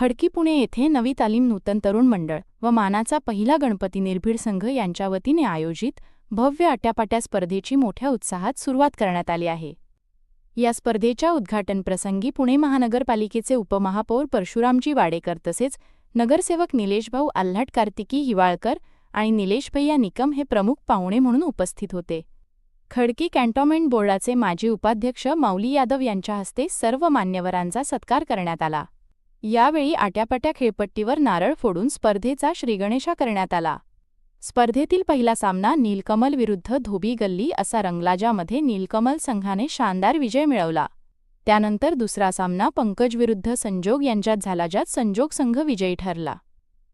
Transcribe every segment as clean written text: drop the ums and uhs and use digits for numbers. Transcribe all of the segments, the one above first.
खडकी पुणे येथे नवी तालीम नूतन तरुण मंडळ व मानाचा पहिला गणपती निर्भीड संघ यांच्या वतीने आयोजित भव्य आट्यापाट्या स्पर्धेची मोठ्या उत्साहात सुरुवात करण्यात आली आहे. या स्पर्धेच्या उद्घाटनप्रसंगी पुणे महानगरपालिकेचे उपमहापौर परशुरामजी वाडेकर तसेच नगरसेवक निलेशभाऊ आल्हाट, कार्तिकी हिवाळकर आणि निलेश भैया निकम हे प्रमुख पाहुणे म्हणून उपस्थित होते. खडकी कॅन्टोन्मेंट बोर्डाचे माजी उपाध्यक्ष माऊली यादव यांच्या हस्ते सर्व मान्यवरांचा सत्कार करण्यात आला. यावेळी आट्यापाट्या खेळपट्टीवर नारळ फोडून स्पर्धेचा श्रीगणेशा करण्यात आला. स्पर्धेतील पहिला सामना नीलकमल विरुद्ध धोबी गल्ली असा रंगला, ज्यामध्ये नीलकमल संघाने शानदार विजय मिळवला. त्यानंतर दुसरा सामना पंकज विरुद्ध संजोग यांच्यात झाला, ज्यात संजोग संघ विजयी ठरला.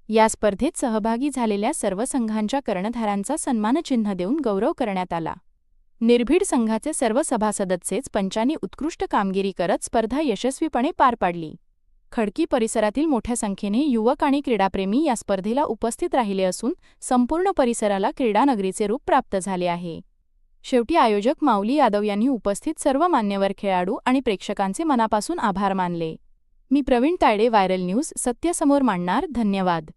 या स्पर्धेत सहभागी झालेल्या सर्व संघांच्या कर्णधारांचा सन्मानचिन्ह देऊन गौरव करण्यात आला. निर्भीड संघाचे सर्व सभासदच पंचांनी उत्कृष्ट कामगिरी करत स्पर्धा यशस्वीपणे पार पाडली. खडकी परिसरातील मोठ्या संख्येने युवक आणि क्रीडाप्रेमी या स्पर्धेला उपस्थित राहिले असून संपूर्ण परिसराला क्रीडानगरीचे रूप प्राप्त झाले आहे. शेवटी आयोजक माऊली यादव यांनी उपस्थित सर्व मान्यवर खेळाडू आणि प्रेक्षकांचे मनापासून आभार मानले. मी प्रवीण तायडे, व्हायरल न्यूज, सत्य समोर मांडणार. धन्यवाद.